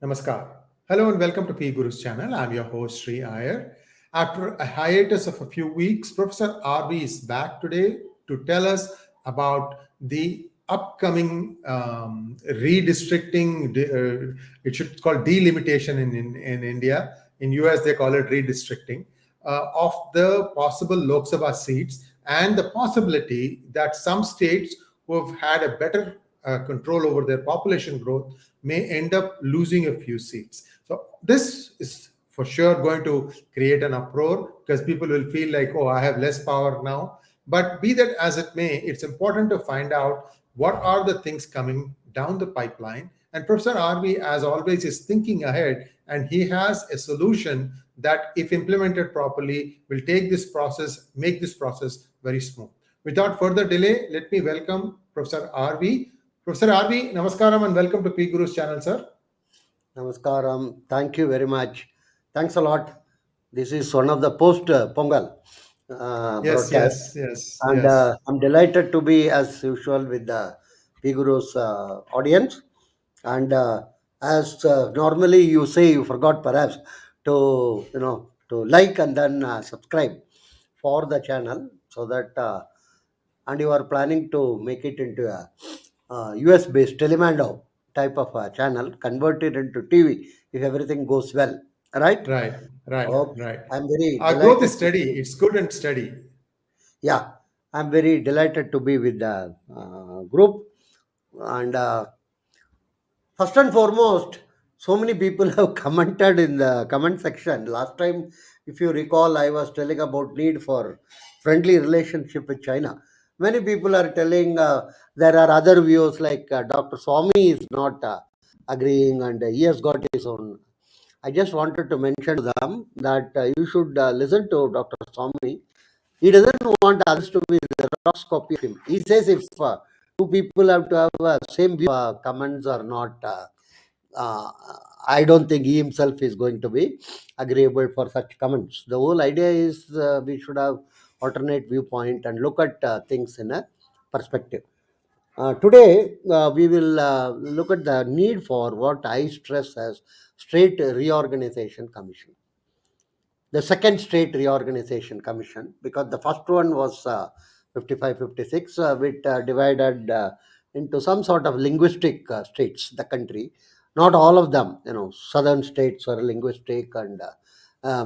Namaskar. Hello and welcome to P Guru's channel. I'm your host Sri Iyer. After a hiatus of a few weeks, Professor RV is back today to tell us about the upcoming redistricting. It should call delimitation in India. In US, they call it redistricting of the possible Lok Sabha seats and the possibility that some states who have had a better control over their population growth may end up losing a few seats. So this is for sure going to create an uproar because people will feel like, oh, I have less power now. But be that as it may, it's important to find out what are the things coming down the pipeline. And Professor RV, as always, is thinking ahead, and he has a solution that, if implemented properly, will make this process very smooth. Without further delay, let me welcome Professor RV. Professor RV, namaskaram and welcome to P Guru's channel, sir. Namaskaram. Thank you very much. Thanks a lot. This is one of the post Pongal Yes, broadcast, yes, yes, and yes. I'm delighted to be as usual with the Piguru's audience. And as normally you say, you forgot perhaps to like and then subscribe for the channel, so that and you are planning to make it into a US based Telemando type of a channel, converted into TV if everything goes well. Right? Right, right, Okay. right. I'm very Our growth delighted is to steady. be. It's good and steady. Yeah, I'm very delighted to be with the group. And first and foremost, so many people have commented in the comment section. Last time, if you recall, I was telling about need for friendly relationship with China. Many people are telling there are other views, like Dr. Swami is not agreeing, and he has got his own. I just wanted to mention to them that you should listen to Dr. Swami. He doesn't want others to be the Xerox copy of him. He says if two people have to have same view, comments are not. Uh, I don't think he himself is going to be agreeable for such comments. The whole idea is we should have alternate viewpoint and look at things in a perspective. Today, we will look at the need for what I stress as State Reorganization Commission. The second State Reorganization Commission, because the first one was 55-56, which divided into some sort of linguistic states, the country. Not all of them, southern states were linguistic, and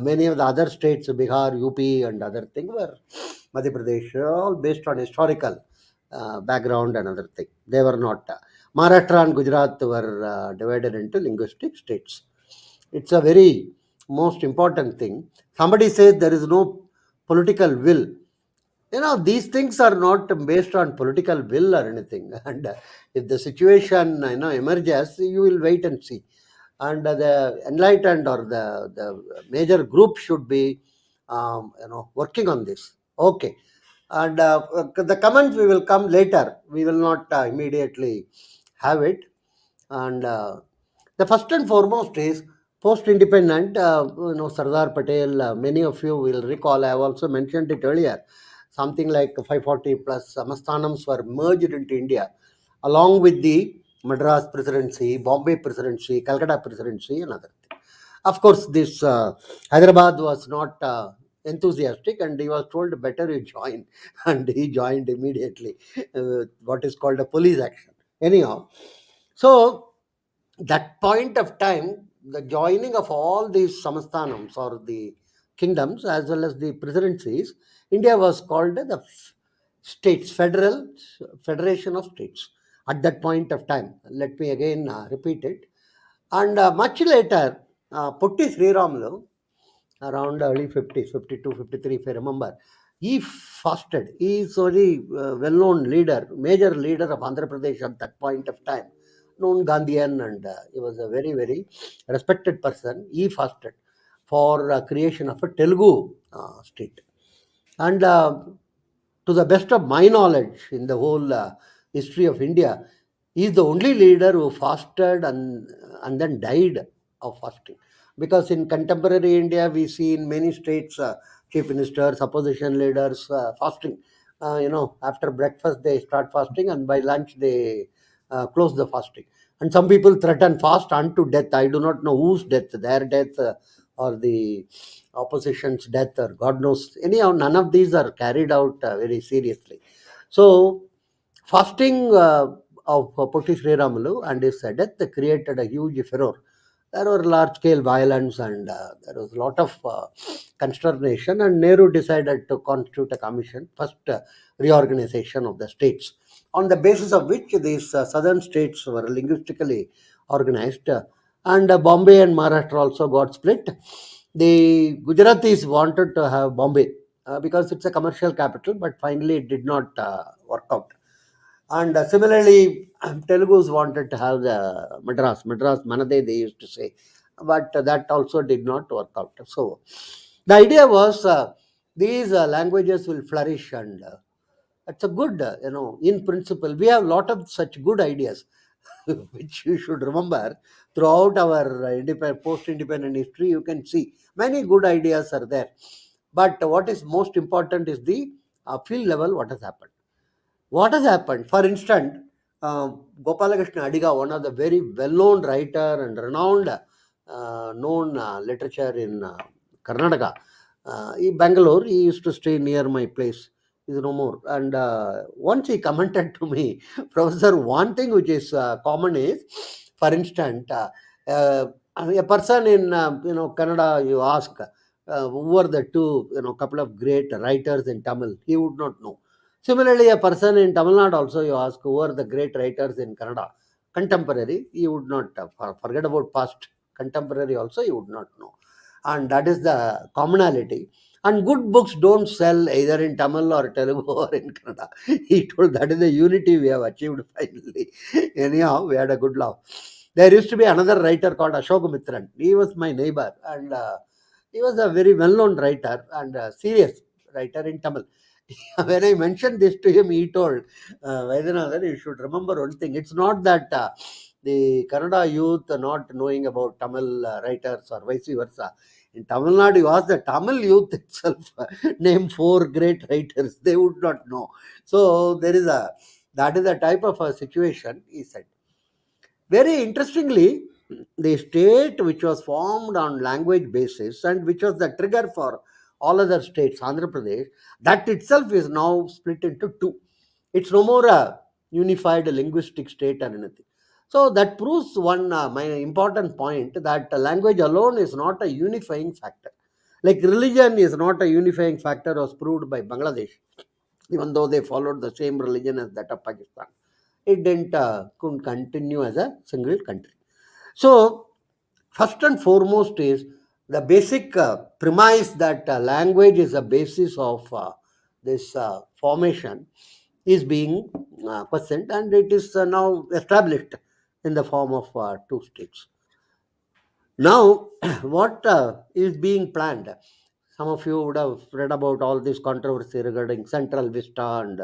many of the other states, Bihar, UP, and other things were Madhya Pradesh, all based on historical background and other thing. They were not. Maharashtra and Gujarat were divided into linguistic states. It's a very most important thing. Somebody says there is no political will. These things are not based on political will or anything. And if the situation emerges, you will wait and see. And the enlightened or the major group should be working on this. Okay. And the comments we will come later. We will not immediately have it. And the first and foremost is post-independent. Sardar Patel. Many of you will recall. I have also mentioned it earlier. Something like 540 plus Samasthanams were merged into India, along with the Madras Presidency, Bombay Presidency, Calcutta Presidency, and other things. Of course, this Hyderabad was not enthusiastic, and he was told better you join, and he joined immediately. What is called a police action. Anyhow, so that point of time, the joining of all these samasthanams or the kingdoms as well as the presidencies, India was called the states, federation of states. At that point of time, let me again repeat it. And much later, Putti Sriramulu, around early 50s, 52, 53, if I remember, he fasted. He is very well-known leader, major leader of Andhra Pradesh at that point of time, known Gandhian, and he was a very, very respected person. He fasted for creation of a Telugu state. And to the best of my knowledge, in the whole history of India, he is the only leader who fasted and then died of fasting. Because in contemporary India, we see in many states chief ministers, opposition leaders fasting. After breakfast they start fasting, and by lunch they close the fasting. And some people threaten fast unto death. I do not know whose death, their death, or the opposition's death, or God knows. Anyhow, none of these are carried out very seriously. So, fasting of Potti Sri Ramalu and his death created a huge furor. There were large scale violence, and there was a lot of consternation, and Nehru decided to constitute a commission, first reorganization of the states, on the basis of which these southern states were linguistically organized, and Bombay and Maharashtra also got split. The Gujaratis wanted to have Bombay because it's a commercial capital, but finally it did not work out. And similarly, Telugus wanted to have the Madras Manade, they used to say, but that also did not work out. So the idea was these languages will flourish, and it's a good, in principle, we have a lot of such good ideas, which you should remember throughout our post-independent history. You can see many good ideas are there, but what is most important is the field level. What has happened? For instance, Gopalakrishna Adiga, one of the very well-known writer and renowned known literature in Karnataka, in Bangalore, he used to stay near my place. He's no more. And once he commented to me, Professor, one thing which is common is, for instance, a person in Kannada, you ask who are the two couple of great writers in Tamil, he would not know. Similarly, a person in Tamil Nadu also, you ask who are the great writers in Kannada, contemporary, you would not forget about past, contemporary also, you would not know. And that is the commonality. And good books don't sell either in Tamil or Telugu or in Kannada. He told that is the unity we have achieved finally. Anyhow, we had a good laugh. There used to be another writer called Ashok Mitran. He was my neighbor, and he was a very well-known writer and serious writer in Tamil. When I mentioned this to him, he told, Vaidyanathan, you should remember one thing. It's not that the Kannada youth are not knowing about Tamil writers or vice versa. In Tamil Nadu, you ask the Tamil youth itself, name four great writers, they would not know. So that is a type of a situation, he said. Very interestingly, the state which was formed on language basis and which was the trigger for all other states, Andhra Pradesh, that itself is now split into two. It's no more a unified linguistic state or anything. So that proves one my important point, that language alone is not a unifying factor. Like religion is not a unifying factor, was proved by Bangladesh, even though they followed the same religion as that of Pakistan. It didn't couldn't continue as a single country. So first and foremost is the basic premise that language is a basis of this formation is being questioned, and it is now established in the form of two states. Now, what is being planned? Some of you would have read about all this controversy regarding Central Vista and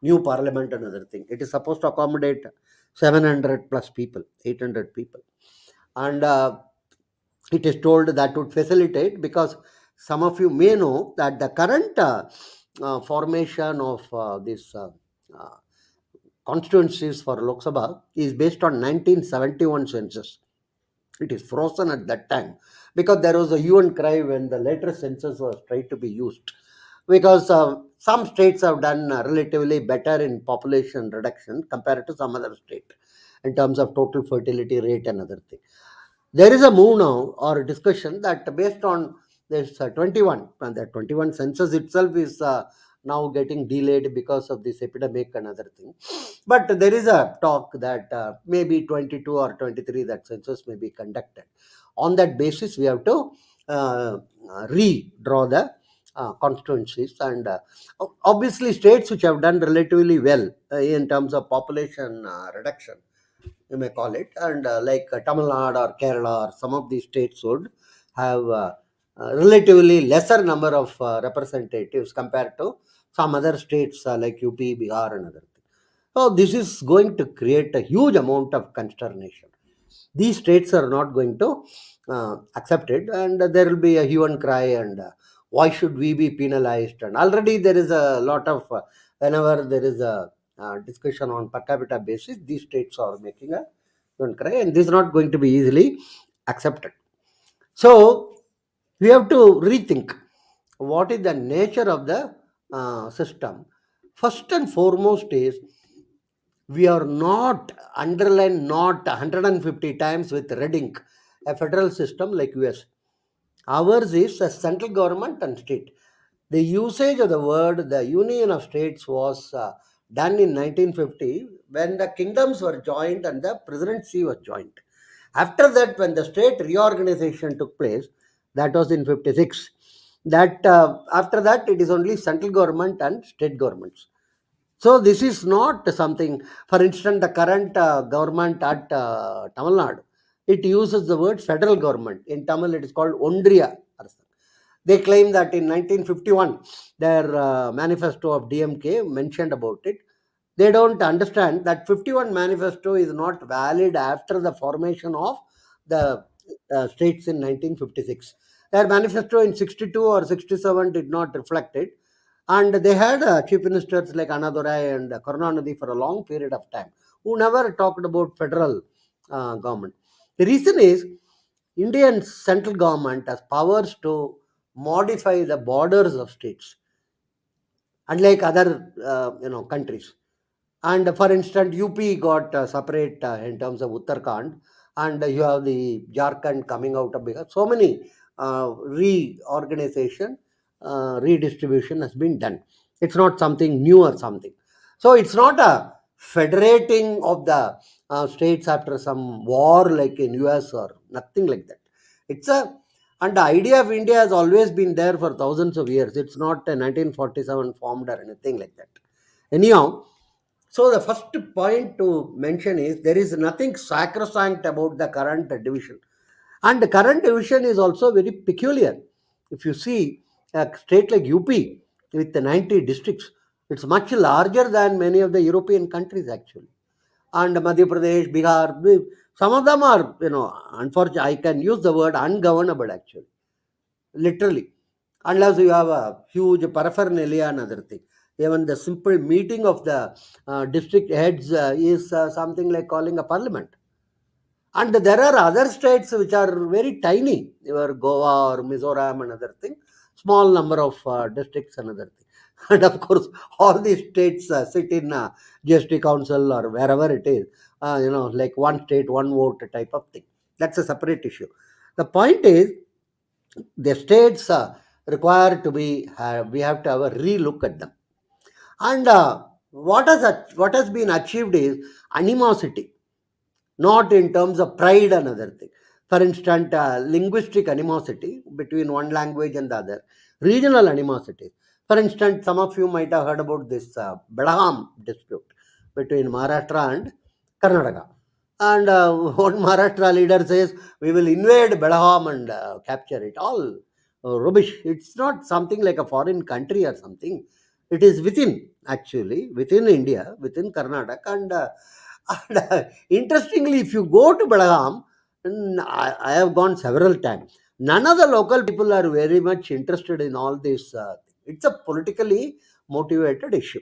new parliament and other thing. It is supposed to accommodate 700 plus people, 800 people. And it is told that would facilitate, because some of you may know that the current formation of this uh, constituencies for Lok Sabha is based on 1971 census. It is frozen at that time because there was a hue and cry when the later census was tried to be used, because some states have done relatively better in population reduction compared to some other state in terms of total fertility rate and other thing. There is a move now or a discussion that based on this 21, and the 21 census itself is now getting delayed because of this epidemic and other thing. But there is a talk that maybe 22 or 23 that census may be conducted. On that basis, we have to redraw the constituencies, and obviously states which have done relatively well in terms of population reduction, you may call it, and like Tamil Nadu or Kerala or some of these states would have relatively lesser number of representatives compared to some other states like UP, Bihar, and other things. So this is going to create a huge amount of consternation. These states are not going to accept it, and there will be a hue and cry, and why should we be penalized? And already there is a lot of whenever there is a discussion on per capita basis, these states are making a Don't cry. And this is not going to be easily accepted. So we have to rethink what is the nature of the system. First and foremost is we are not, underline not 150 times with red ink, a federal system like US. Ours is a central government and state. The usage of the word the Union of States was done in 1950 when the kingdoms were joined and the presidency was joined. After that, when the state reorganization took place, that was in 56. That after that, it is only central government and state governments. So this is not something. For instance, the current government at Tamil Nadu, it uses the word federal government. In Tamil, it is called Ondriya. They claim that in 1951, their manifesto of DMK mentioned about it. They don't understand that 51 manifesto is not valid after the formation of the states in 1956. Their manifesto in 62 or 67 did not reflect it. And they had chief ministers like Annadurai and Karunanidhi for a long period of time who never talked about federal government. The reason is Indian central government has powers to modify the borders of states, unlike other countries. And for instance, UP got separate in terms of Uttarakhand, and you have the Jharkhand coming out of Bihar. So many reorganization, redistribution has been done. It's not something new or something. So it's not a federating of the states after some war like in US or nothing like that. It's a and the idea of India has always been there for thousands of years. It's not a 1947 formed or anything like that. Anyhow, so the first point to mention is there is nothing sacrosanct about the current division. And the current division is also very peculiar. If you see a state like UP with the 90 districts, it's much larger than many of the European countries actually. And Madhya Pradesh, Bihar, some of them are, unfortunately, I can use the word ungovernable actually, literally, unless you have a huge paraphernalia and other thing. Even the simple meeting of the district heads is something like calling a parliament. And there are other states which are very tiny, your Goa or Mizoram and other thing, small number of districts and other thing. And of course, all these states sit in GST council or wherever it is, like one state, one vote type of thing. That's a separate issue. The point is, the states require to be, we have to have a relook at them. And what has been achieved is animosity, not in terms of pride and other thing. For instance, linguistic animosity between one language and the other, regional animosity. For instance, some of you might have heard about this Belgaum dispute between Maharashtra and Karnataka. And one Maharashtra leader says, we will invade Belgaum and capture it. All rubbish. It's not something like a foreign country or something. It is within, actually, within India, within Karnataka. And interestingly, if you go to Belgaum, I have gone several times. None of the local people are very much interested in all this. It's a politically motivated issue.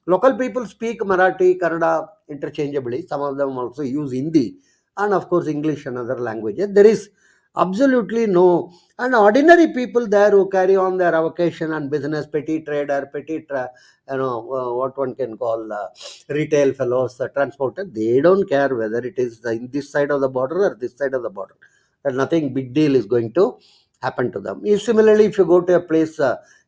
Local people speak Marathi, Kannada interchangeably. Some of them also use Hindi and, of course, English and other languages. There is absolutely no. And ordinary people there who carry on their avocation and business, petty trader, what one can call retail fellows, transporter, they don't care whether it is in this side of the border or this side of the border. And nothing big deal is going to happen to them. Similarly, if you go to a place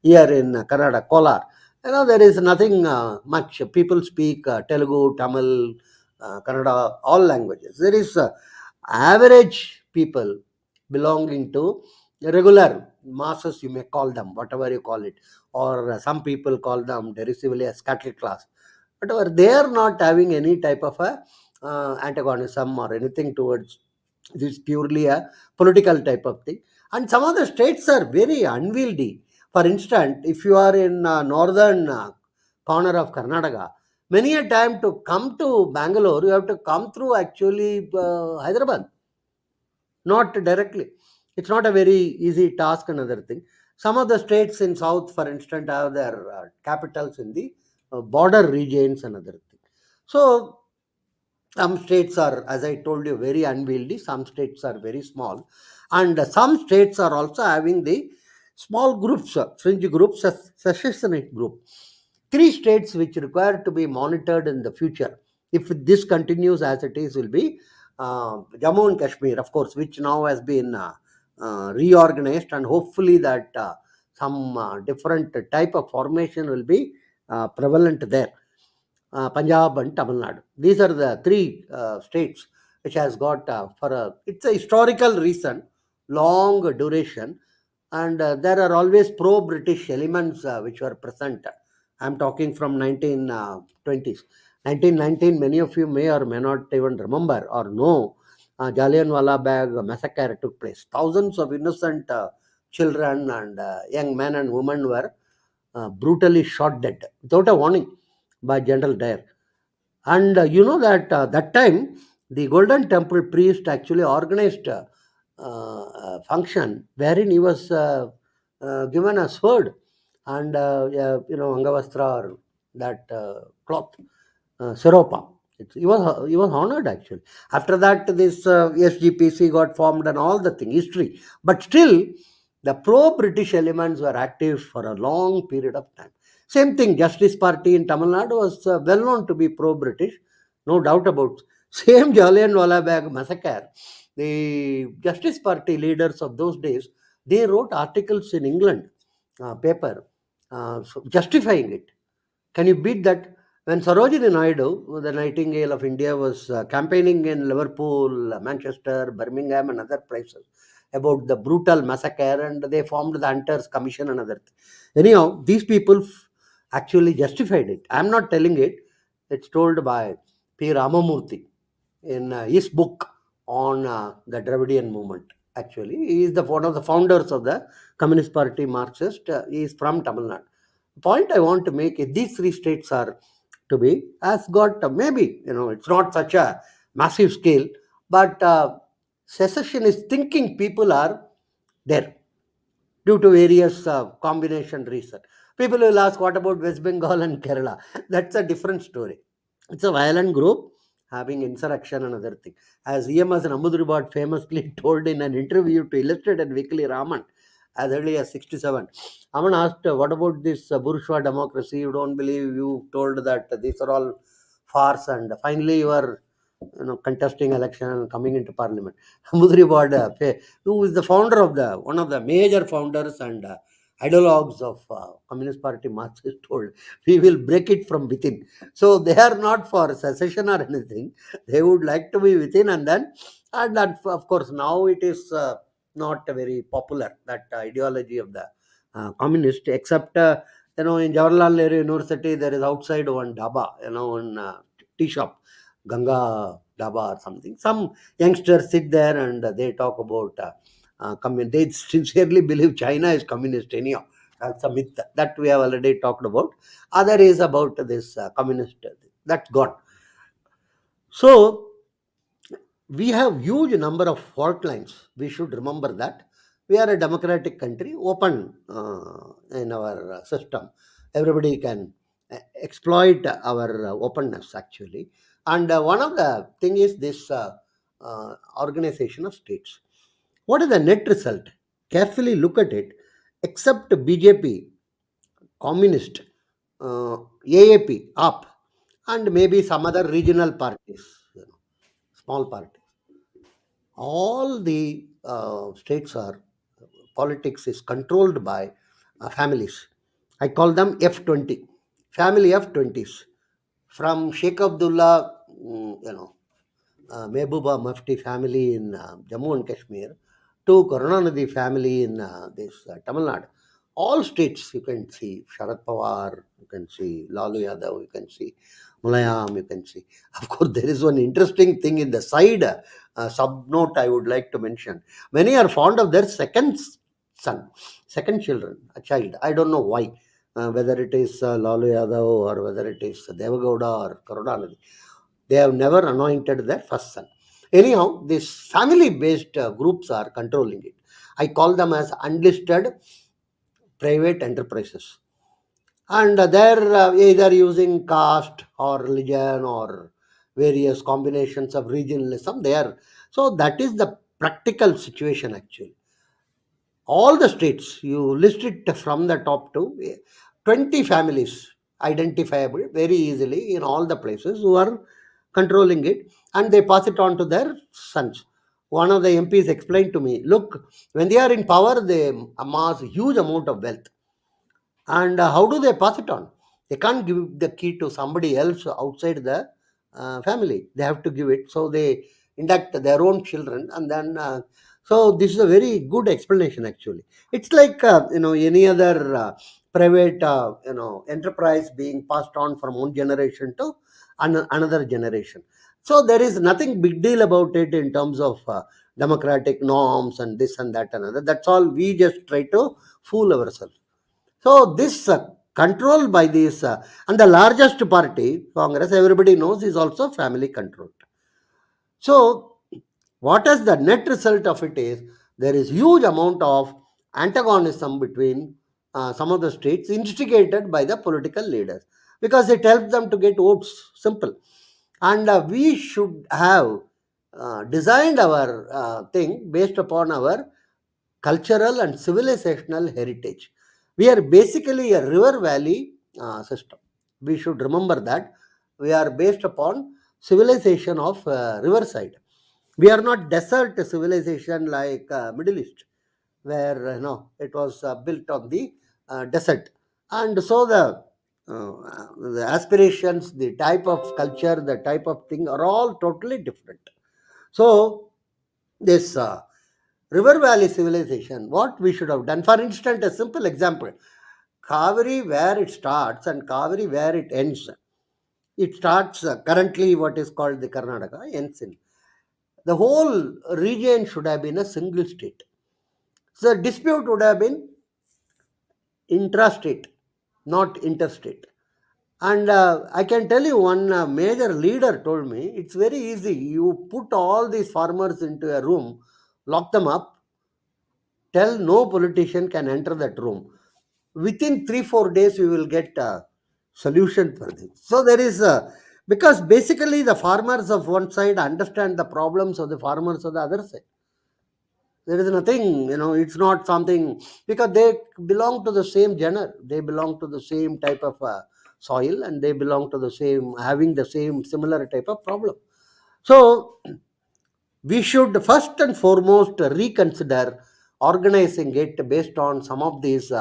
here in Kannada, Kolar, there is nothing much. People speak Telugu, Tamil, Kannada, all languages. There is average people belonging to regular masses, you may call them, whatever you call it, or some people call them derisively as cattle class. Whatever, they are not having any type of a antagonism or anything towards this, purely a political type of thing. And some of the states are very unwieldy. For instance, if you are in northern corner of Karnataka, many a time to come to Bangalore, you have to come through actually Hyderabad, not directly. It's not a very easy task. Another thing, some of the states in south, for instance, have their capitals in the border regions. Another thing. So Some states are, as I told you, very unwieldy. Some states are very small, and some states are also having the small groups, fringe groups, secessionist group. Three states which require to be monitored in the future. If this continues as it is, will be Jammu and Kashmir, of course, which now has been reorganized, and hopefully that some different type of formation will be prevalent there. Punjab and Tamil Nadu. These are the three states which has got for a, it's a historical reason, long duration, and there are always pro-British elements which were present. I'm talking from 1920s. 1919, many of you may or may not even remember or know, Jallianwala Bagh massacre took place. Thousands of innocent children and young men and women were brutally shot dead without a warning by General Dyer. And you know that that time the Golden Temple priest actually organized function wherein he was given a sword and angavastra, or that cloth, Seropa. He was honored actually. After that, this SGPC got formed and all the thing history. But still, the pro-British elements were active for a long period of time. Same thing, Justice Party in Tamil Nadu was well known to be pro-British, no doubt about. Same Jallianwala Bagh massacre. The Justice Party leaders of those days, they wrote articles in England paper justifying it. Can you beat that? When Sarojini Naidu, the Nightingale of India, was campaigning in Liverpool, Manchester, Birmingham, and other places about the brutal massacre, and they formed the Hunters Commission and other things. Anyhow, these people actually justified it. I'm not telling it. It's told by P. Ramamurthy in his book on the Dravidian movement. Actually, he is one of the founders of the Communist Party, Marxist. He is from Tamil Nadu. The point I want to make is these three states are to be has got maybe it's not such a massive scale, but secessionist thinking people are there due to various combination reason. People will ask, what about West Bengal and Kerala? That's a different story. It's a violent group having insurrection and other thing. As EMS Namudribad famously told in an interview to Illustrated Weekly Raman as early as 67. Aman asked, what about this bourgeois democracy? You don't believe, you told that these are all farce, and finally you are contesting election and coming into parliament. Namudribad, who is the founder of one of the major founders and ideologues of Communist Party, Marxist, told, we will break it from within. So they are not for secession or anything. They would like to be within, and then, and that, of course, now it is not very popular, that ideology of the communist, except in Jawaharlal Nehru University there is outside one dhaba, one tea shop, Ganga dhaba or something. Some youngsters sit there and they talk about they sincerely believe China is communist anyhow. That's a myth that we have already talked about. Other is about this communist. That's gone. So we have huge number of fault lines. We should remember that. We are a democratic country, open in our system. Everybody can exploit our openness actually. And one of the thing is this organization of states. What is the net result? Carefully look at it. Except BJP, Communist, AAP, UP, and maybe some other regional parties, small parties. All the states are politics is controlled by families. I call them F20, family F20s. From Sheikh Abdullah, Mehbooba Mufti family in Jammu and Kashmir to Karunanidhi family in this Tamil Nadu. All states you can see Sharad Pawar, you can see Lalu Yadav, you can see Mulayam, you can see. Of course, there is one interesting thing in the side sub note I would like to mention. Many are fond of their second son, second children, a child. I don't know why. Whether it is Lalu Yadav or whether it is Devagowda or Karunanidhi. They have never anointed their first son. Anyhow, these family based groups are controlling it. I call them as unlisted private enterprises. And they're either using caste or religion or various combinations of regionalism there. So that is the practical situation actually. All the states, you list it from the top to 20 families identifiable very easily in all the places who are controlling it, and they pass it on to their sons. One of the MPs explained to me, look, when they are in power, they amass huge amount of wealth, and how do they pass it on? They can't give the key to somebody else outside the family. They have to give it. So they induct their own children, and then so this is a very good explanation. Actually, it's like any other private enterprise being passed on from one generation to another generation. So there is nothing big deal about it in terms of democratic norms and this and that and other. That's all. We just try to fool ourselves. So this control by this and the largest party, Congress, everybody knows is also family controlled. So what is the net result of it is there is huge amount of antagonism between some of the states instigated by the political leaders because it helps them to get votes. Simple. And we should have designed our thing based upon our cultural and civilizational heritage. We are basically a river valley system. We should remember that we are based upon civilization of riverside. We are not desert civilization like Middle East, where it was built on the desert, and so the aspirations, the type of culture, the type of thing are all totally different. So this river valley civilization, what we should have done, for instance, a simple example, Kaveri where it starts and Kaveri where it ends. It starts currently what is called the Karnataka, ends in. The whole region should have been a single state. So the dispute would have been intrastate, not interstate. And I can tell you one major leader told me it's very easy. You put all these farmers into a room, lock them up, tell no politician can enter that room. Within 3 4 days, we will get a solution for this. So there is a, because basically the farmers of one side understand the problems of the farmers of the other side. There is nothing, it's not something, because they belong to the same genre, they belong to the same type of soil, and they belong to the same, having the same similar type of problem. So we should first and foremost reconsider organizing it based on some of these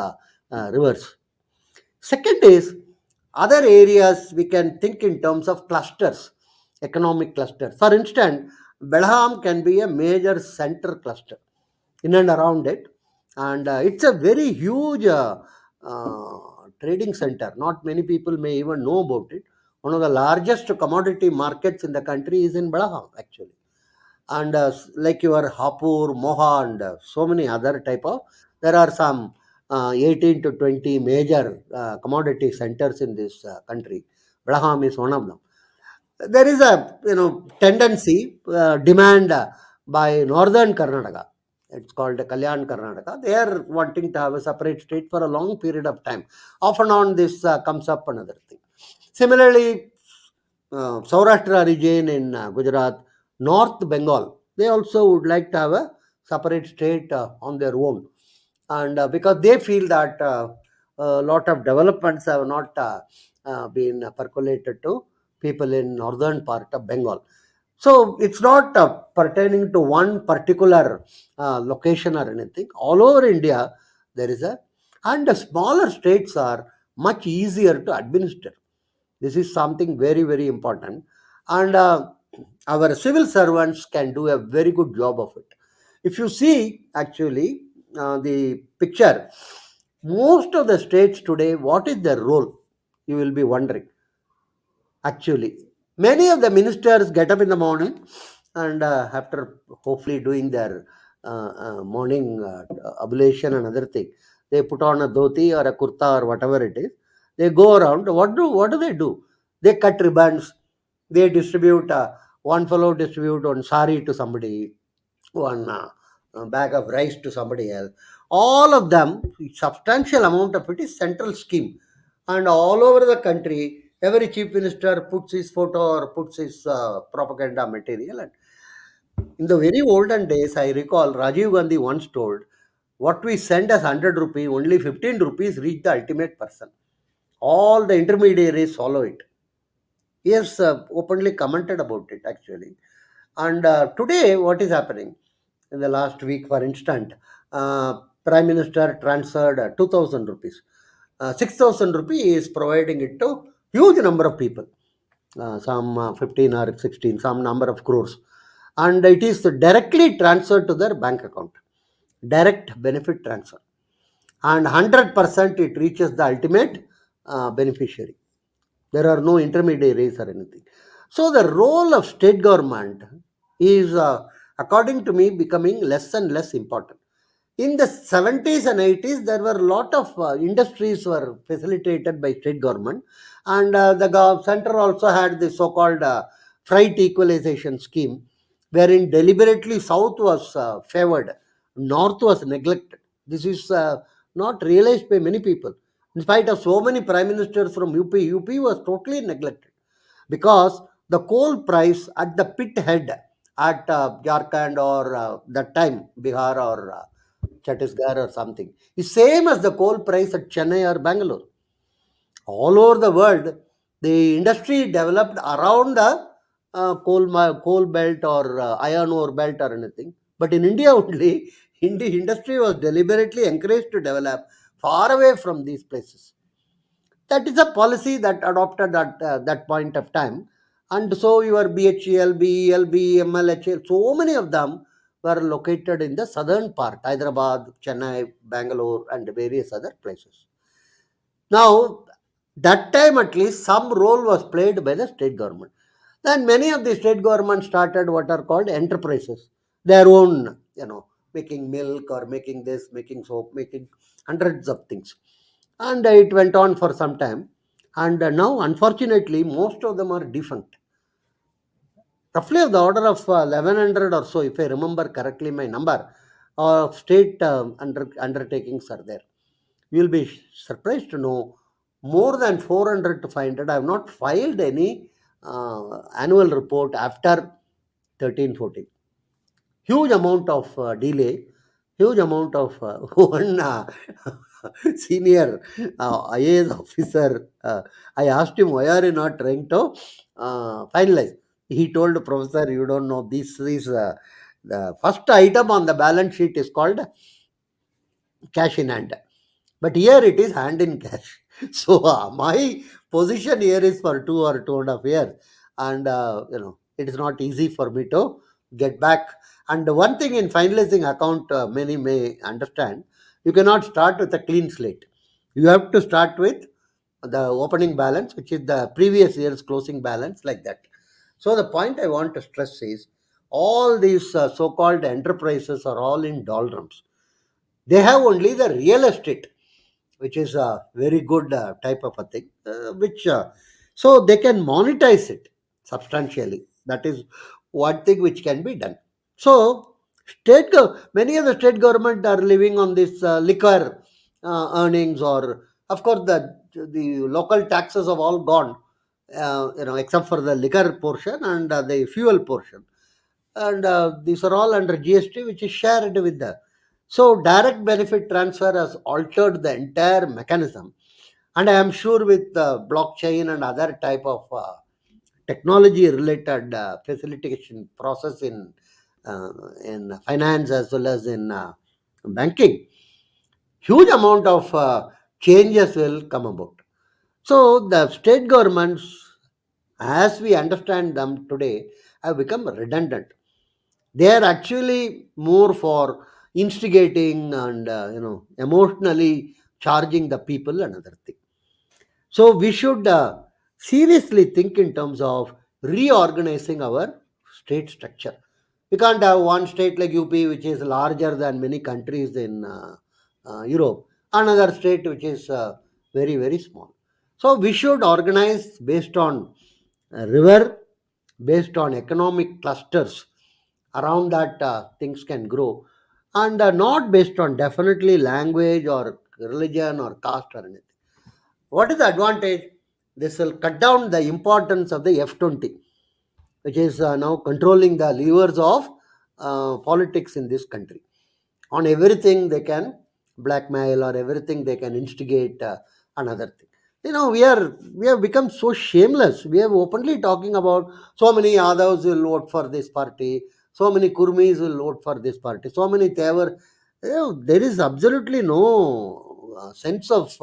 rivers. Second is other areas we can think in terms of clusters, economic clusters. For instance, Belham can be a major center cluster in and around it, and it's a very huge trading center. Not many people may even know about it. One of the largest commodity markets in the country is in Belham, actually, and like your Hapur, Moha, and so many other type of. There are some 18 to 20 major commodity centers in this country. Belham is one of them. There is a tendency demand by northern Karnataka. It's called Kalyan Karnataka. They are wanting to have a separate state for a long period of time. Off and on, this comes up another thing. Similarly, Saurashtra region in Gujarat, North Bengal, they also would like to have a separate state on their own, and because they feel that a lot of developments have not been percolated to people in northern part of Bengal. So it's not pertaining to one particular location or anything. All over India, there is a, and the smaller states are much easier to administer. This is something very, very important. And our civil servants can do a very good job of it. If you see, actually, the picture, most of the states today, what is their role? You will be wondering. Actually, many of the ministers get up in the morning, and after hopefully doing their morning ablution and other thing, they put on a dhoti or a kurta or whatever it is. They go around. What do they do? They cut ribbons. They distribute, one fellow distribute one sari to somebody, one bag of rice to somebody else. All of them, substantial amount of it is central scheme, and all over the country Every chief minister puts his photo or puts his propaganda material. And in the very olden days, I recall Rajiv Gandhi once told, what we send as 100 rupee, only 15 rupees reach the ultimate person. All the intermediaries follow it. He has openly commented about it actually. And today, what is happening? In the last week, for instance, Prime Minister transferred 2,000 rupees. 6,000 rupees is providing it to huge number of people, some 15 or 16, some number of crores. And it is directly transferred to their bank account, direct benefit transfer. And 100% it reaches the ultimate beneficiary. There are no intermediaries or anything. So the role of state government is, according to me, becoming less and less important. In the 70s and 80s, there were a lot of industries were facilitated by state government, and the center also had the so-called freight equalization scheme, wherein deliberately south was favored, north was neglected. This is not realized by many people. In spite of so many prime ministers from UP was totally neglected because the coal price at the pit head at Jharkhand or that time Bihar or Chhattisgarh or something is same as the coal price at Chennai or Bangalore. All over the world, the industry developed around the coal belt or iron ore belt or anything. But in India only, industry was deliberately encouraged to develop far away from these places. That is a policy that adopted at that point of time. And so your BHEL, BEL, BEML, HL, so many of them were located in the southern part, Hyderabad, Chennai, Bangalore, and various other places. Now, that time at least some role was played by the state government. Then many of the state governments started what are called enterprises, their own, making milk or making this, making soap, making hundreds of things. And it went on for some time. And now, unfortunately, most of them are defunct. Roughly of the order of 1100 or so, if I remember correctly, my number of state undertakings are there. You will be surprised to know more than 400 to 500. I have not filed any annual report after 1314. Huge amount of delay, huge amount of one senior IAS officer. I asked him, why are you not trying to finalize? He told, Professor, you don't know, this is the first item on the balance sheet is called cash in hand. But here it is hand in cash. So my position here is for 2 or 2.5 years, and it is not easy for me to get back. And one thing in finalizing account, many may understand, you cannot start with a clean slate. You have to start with the opening balance, which is the previous year's closing balance, like that. So the point I want to stress is all these so-called enterprises are all in doldrums. They have only the real estate, which is a very good type of a thing, which so they can monetize it substantially. That is one thing which can be done. So many of the state government are living on this liquor earnings, or of course the local taxes have all gone, except for the liquor portion and the fuel portion, and these are all under GST, which is shared with the. So direct benefit transfer has altered the entire mechanism, and I am sure with blockchain and other type of technology related facilitation process in finance as well as in banking, huge amount of changes will come about. So the state governments, as we understand them today, have become redundant. They are actually more for instigating and emotionally charging the people, another thing. So we should seriously think in terms of reorganizing our state structure. We can't have one state like UP, which is larger than many countries in Europe, another state which is very, very small. So we should organize based on river, based on economic clusters. Around that, things can grow, and not based on definitely language or religion or caste or anything. What is the advantage? This will cut down the importance of the F20, which is now controlling the levers of politics in this country. On everything they can blackmail, or everything they can instigate another thing. We have become so shameless. We are openly talking about so many Yadavs will vote for this party, so many Kurmis will vote for this party, so many Tevar. There is absolutely no sense of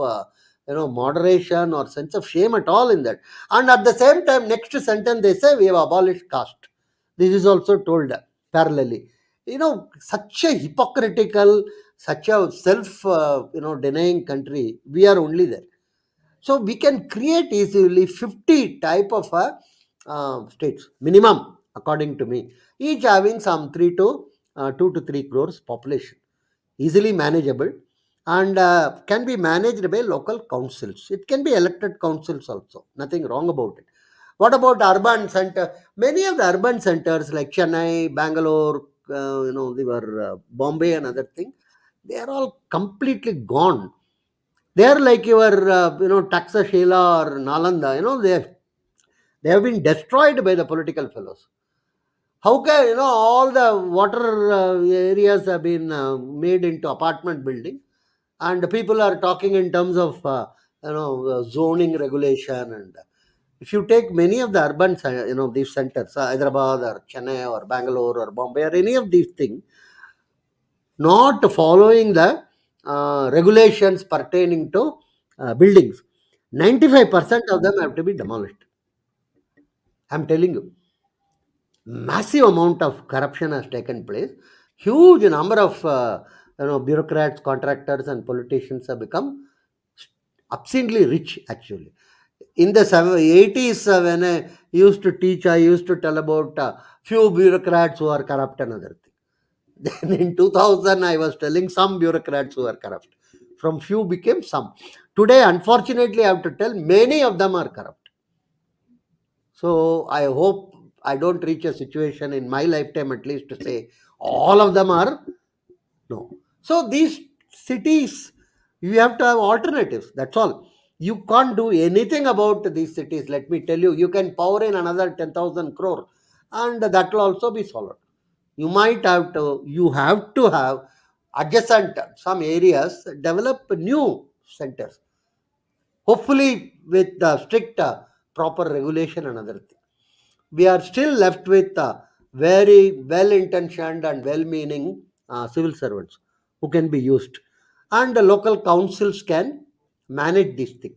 moderation or sense of shame at all in that. And at the same time, next sentence they say we have abolished caste. This is also told parallelly. Such a hypocritical, such a self denying country. We are only there. So we can create easily 50 type of states minimum, according to me, each having some 3 to 2 to 3 crores population, easily manageable, and can be managed by local councils. It can be elected councils also, nothing wrong about it. What about urban center? Many of the urban centers like Chennai, Bangalore, they were Bombay and other thing, they are all completely gone. They are like your Taxashila or Nalanda. They have been destroyed by the political fellows. How can all the water areas have been made into apartment building, and people are talking in terms of zoning regulation. And if you take many of the urban these centers, Hyderabad or Chennai or Bangalore or Bombay or any of these things, not following the regulations pertaining to buildings, 95% of them have to be demolished. I'm telling you, massive amount of corruption has taken place. Huge number of bureaucrats, contractors, and politicians have become obscenely rich. Actually, in the 80s, when I used to teach, I used to tell about few bureaucrats who are corrupt and other things. Then in 2000, I was telling some bureaucrats who are corrupt. From few became some. Today, unfortunately, I have to tell many of them are corrupt. So I hope I don't reach a situation in my lifetime at least to say all of them are no. So these cities, you have to have alternatives. That's all. You can't do anything about these cities. Let me tell you, you can pour in another 10,000 crore, and that will also be solved. You have to have adjacent some areas, develop new centers, hopefully with strict proper regulation and other thing. We are still left with very well intentioned and well meaning civil servants who can be used, and the local councils can manage this thing.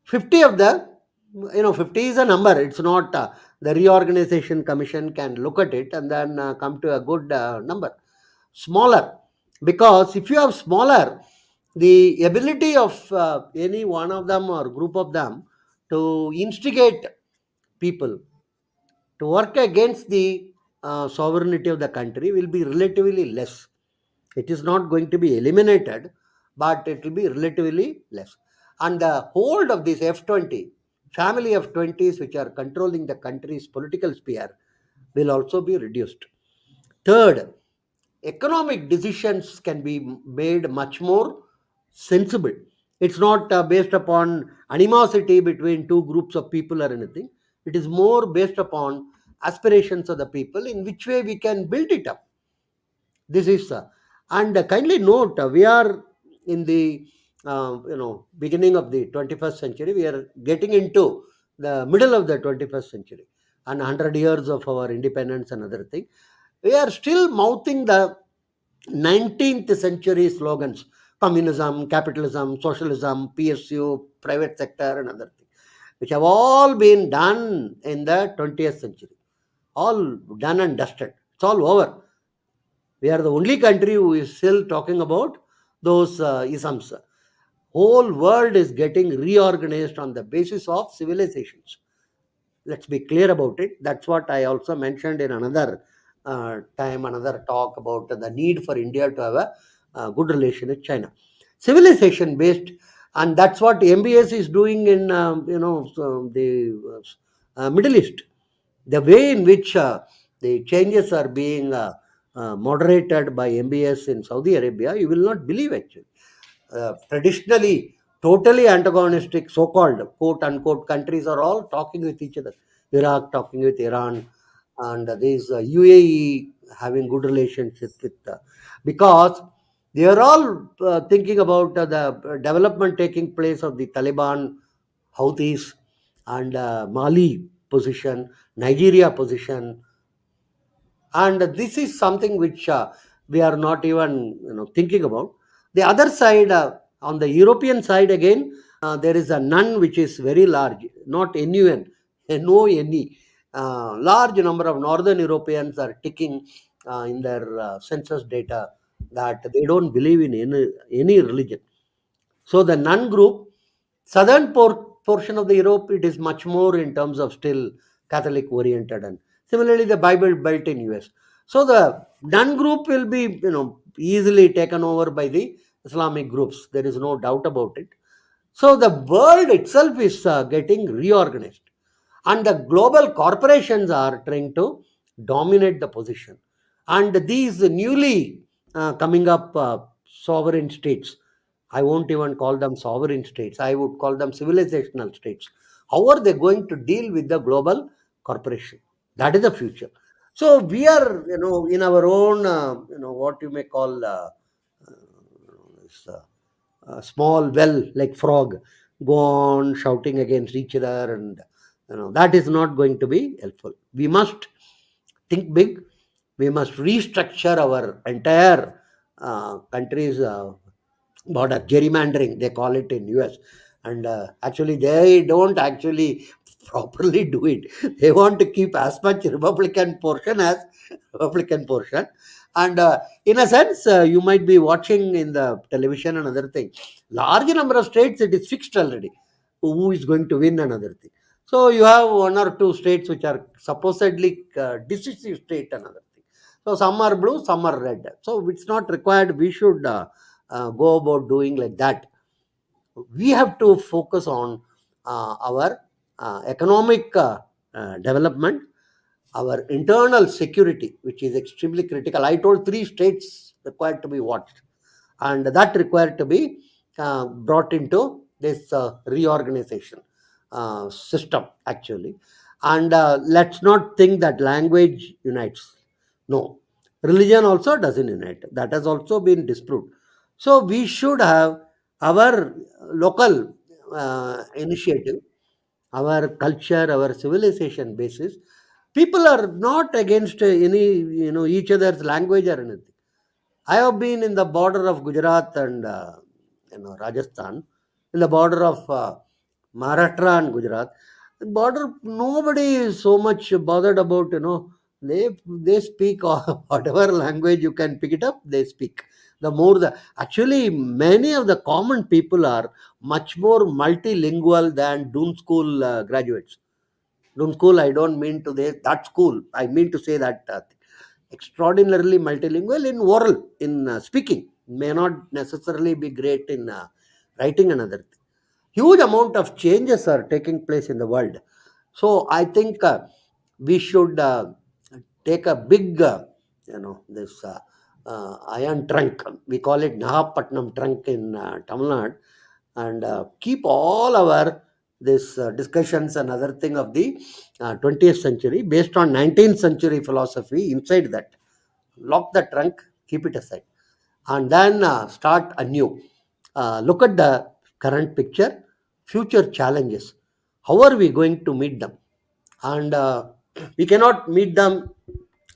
50 of the 50 is a number. It's not the reorganization commission can look at it and then come to a good number. Smaller, because if you have smaller, the ability of any one of them or group of them to instigate people to work against the sovereignty of the country will be relatively less. It is not going to be eliminated, but it will be relatively less. And the hold of this F20, family of 20s, which are controlling the country's political sphere, will also be reduced. Third, economic decisions can be made much more sensible. It's not based upon animosity between two groups of people or anything. It is more based upon aspirations of the people, in which way we can build it up. This is and kindly note, we are in the beginning of the 21st century. We are getting into the middle of the 21st century, and 100 years of our independence and other thing. We are still mouthing the 19th century slogans: communism, capitalism, socialism, PSU, private sector, and other things, which have all been done in the 20th century. All done and dusted. It's all over. We are the only country who is still talking about those isms. Whole world is getting reorganized on the basis of civilizations. Let's be clear about it. That's what I also mentioned in another time, another talk about the need for India to have a good relation with China. Civilization based, and that's what MBS is doing in the Middle East. The way in which the changes are being moderated by MBS in Saudi Arabia, you will not believe actually. Traditionally, totally antagonistic, so-called quote unquote countries are all talking with each other. Iraq talking with Iran, and these UAE having good relationship with, because they are all thinking about the development taking place of the Taliban, Houthis, and Mali position, Nigeria position, and this is something which we are not even thinking about. The other side, on the European side again, there is a nun which is very large, not NUN, NONE. Large number of northern Europeans are ticking in their census data that they don't believe in any religion. So the non group, southern portion of the Europe, it is much more in terms of still Catholic oriented, and similarly the Bible Belt in US. So the non group will be easily taken over by the Islamic groups. There is no doubt about it. So the world itself is getting reorganized, and the global corporations are trying to dominate the position. And these newly coming up sovereign states, I won't even call them sovereign states, I would call them civilizational states. How are they going to deal with the global corporation? That is the future. So we are, in our own, what you may call this, small well like frog, go on shouting against each other, and that is not going to be helpful. We must think big. We must restructure our entire country's border. Gerrymandering they call it in US, and actually they don't actually properly do it. They want to keep as much Republican portion as Republican portion. And in a sense, you might be watching in the television another thing. Large number of states, it is fixed already who is going to win another thing. So you have one or two states which are supposedly decisive state, another thing. So some are blue, some are red. So it's not required. We should go about doing like that. We have to focus on our economic development, our internal security, which is extremely critical. I told three states required to be watched, and that required to be brought into this reorganization system, actually. And let's not think that language unites. No, religion also doesn't unite. That has also been disproved. So we should have our local initiative, our culture, our civilization basis. People are not against any each other's language or anything. I have been in the border of Gujarat and Rajasthan, in the border of Maharashtra and Gujarat. The border, nobody is so much bothered about they speak whatever language you can pick it up. They speak. The more the actually many of the common people are much more multilingual than Doon school graduates. Doon school, I don't mean to say that school. I mean to say that extraordinarily multilingual in oral, in speaking, may not necessarily be great in writing another thing. Huge amount of changes are taking place in the world. So I think we should take a big, this iron trunk. We call it Nahapatnam trunk in Tamil Nadu, and keep all our this discussions and other thing of the 20th century based on 19th century philosophy inside that. Lock the trunk, keep it aside, and then start anew. Look at the current picture, future challenges. How are we going to meet them? And we cannot meet them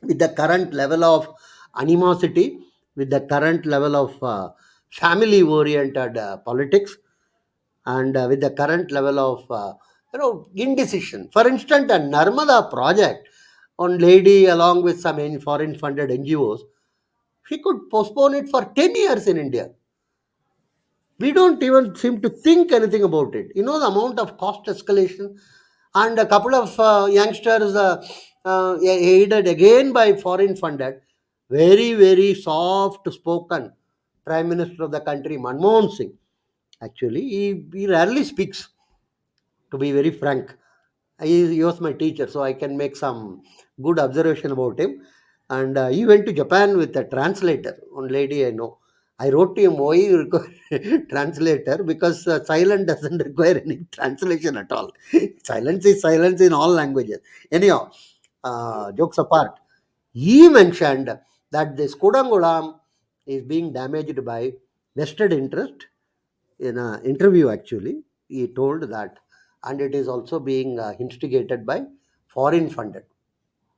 with the current level of animosity, with the current level of family oriented politics, and with the current level of indecision. For instance, a Narmada project on lady along with some foreign funded NGOs, she could postpone it for 10 years in India. We don't even seem to think anything about it. The amount of cost escalation, and a couple of youngsters aided again by foreign funded, very, very soft spoken Prime Minister of the country, Manmohan Singh. Actually, he rarely speaks, to be very frank. He was my teacher, so I can make some good observation about him. And he went to Japan with a translator, one lady I know. I wrote to him, why you require translator? Because silent doesn't require any translation at all. Silence is silence in all languages. Anyhow, jokes apart, he mentioned that this Kudangulam is being damaged by vested interest. In an interview, actually, he told that, and it is also being instigated by foreign funded.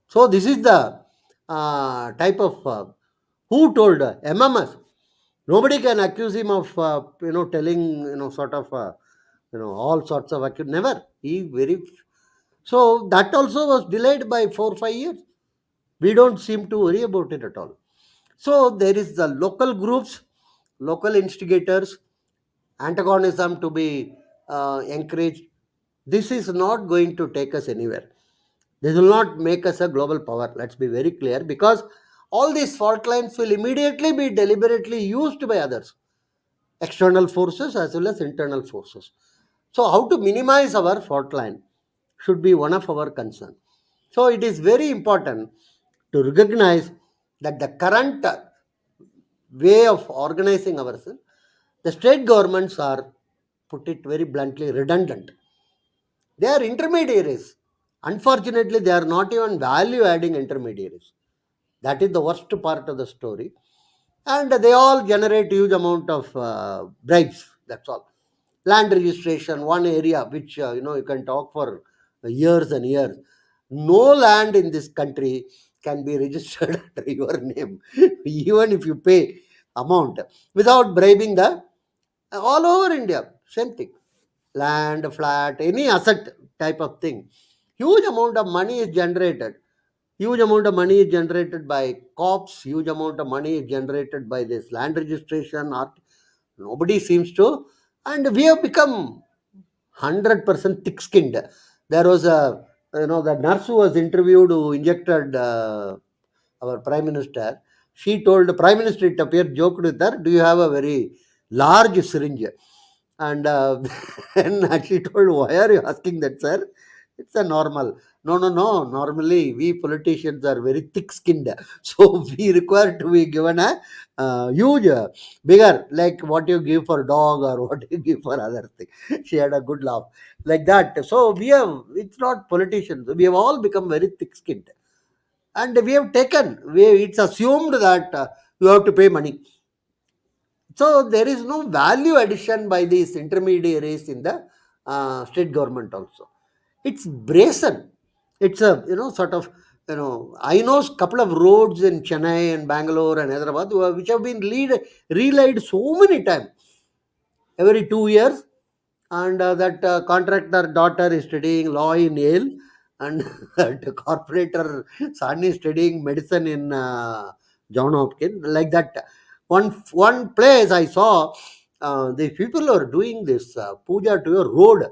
So this is the type of who told MMS. Nobody can accuse him of telling sort of all sorts of never. He very so that also was delayed by 4 5 years. We don't seem to worry about it at all. So there is the local groups, local instigators, antagonism to be encouraged. This is not going to take us anywhere. This will not make us a global power. Let's be very clear, because all these fault lines will immediately be deliberately used by others, external forces as well as internal forces. So, how to minimize our fault line should be one of our concern. So, it is very important to recognize that the current way of organizing ourselves, the state governments are, put it very bluntly, redundant. They are intermediaries. Unfortunately, they are not even value adding intermediaries. That is the worst part of the story. And they all generate huge amount of bribes. That's all. Land registration, one area which you can talk for years and years. No land in this country can be registered under your name, even if you pay amount without bribing the all over India. Same thing. Land, flat, any asset type of thing. Huge amount of money is generated. Huge amount of money is generated by cops. Huge amount of money is generated by this land registration. Nobody seems to, and we have become 100% thick-skinned. There was the nurse who was interviewed who injected our prime minister. She told the prime minister, it appeared, joked with her, "Do you have a very large syringe?" And and she told, "Why are you asking that, sir? It's a normal." No, no, no. Normally, we politicians are very thick-skinned, so we require to be given a huge, bigger, like what you give for dog or what you give for other thing. She had a good laugh like that. So we have. It's not politicians. We have all become very thick-skinned, and we have taken. It's assumed that you have to pay money. So there is no value addition by these intermediaries in the state government also. It's brazen. It's a sort of I know a couple of roads in Chennai and Bangalore and Hyderabad which have been relayed so many times every 2 years, and that contractor daughter is studying law in Yale, and that corporator son is studying medicine in John Hopkins, like that. One place I saw, the people are doing this puja to a road.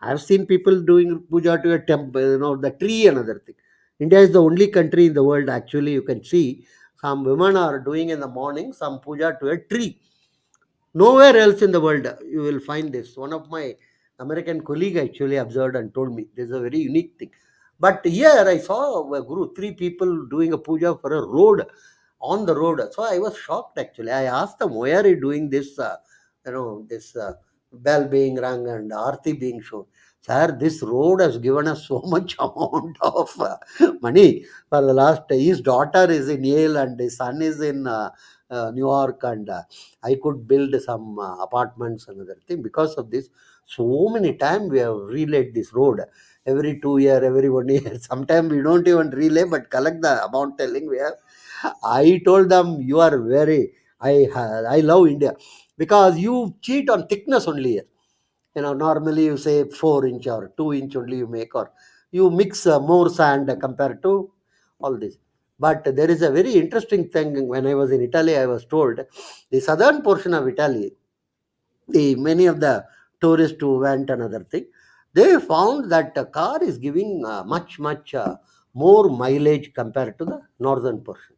I have seen people doing puja to a temple, the tree, another thing. India is the only country in the world, actually, you can see some women are doing in the morning some puja to a tree. Nowhere else in the world you will find this. One of my American colleague actually observed and told me this is a very unique thing. But here I saw a group, three people doing a puja for a road, on the road. So I was shocked actually. I asked them, why are you doing this? This bell being rung and arti being shown. Sir, this road has given us so much amount of money for the last. His daughter is in Yale and his son is in New York, and I could build some apartments and other thing because of this. So many times we have relayed this road every 2 year, every 1 year. Sometimes we don't even relay, but collect the amount telling we have. I told them, you are very. I love India because you cheat on thickness only here. Normally you say 4 inch or 2 inch only you make, or you mix more sand compared to all this. But there is a very interesting thing. When I was in Italy, I was told the southern portion of Italy, the many of the tourists who went, another thing, they found that a car is giving much more mileage compared to the northern portion.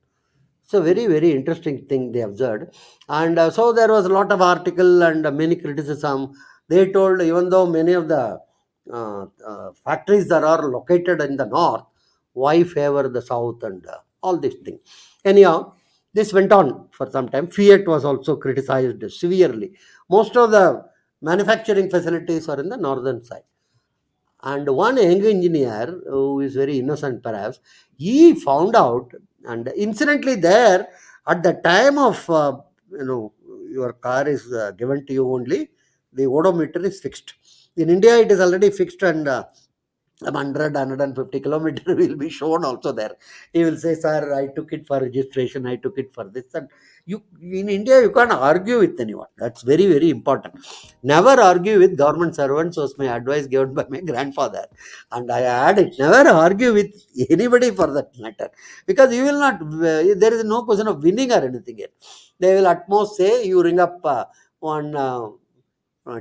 It's a very, very interesting thing they observed. And so there was a lot of article and many criticism. They told, even though many of the factories that are located in the north, why favor the south and all these things. Anyhow, This went on for some time. Fiat was also criticized severely. Most of the manufacturing facilities are in the northern side. And one young engineer who is very innocent, perhaps, he found out, and incidentally, there at the time of your car is given to you only, the odometer is fixed. In India, it is already fixed, and 100 150 kilometer will be shown also there. He will say, sir, I took it for registration, I took it for this. And you, in India, you can't argue with anyone. That's very, very important. Never argue with government servants, was my advice given by my grandfather. And I add it, never argue with anybody for that matter, because you will not, there is no question of winning or anything here. They will at most say, you ring up one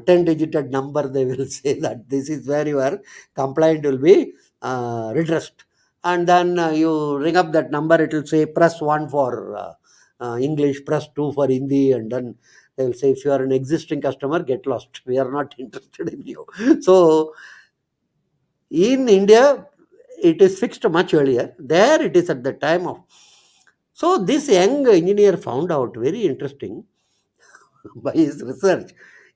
10 digited number, they will say that this is where your complaint will be redressed. And then you ring up that number, it will say press 1 for English, press 2 for Hindi, and then they will say, if you are an existing customer, get lost, we are not interested in you. So in India, it is fixed much earlier. There it is at the time of. So this young engineer found out, very interesting, by his research,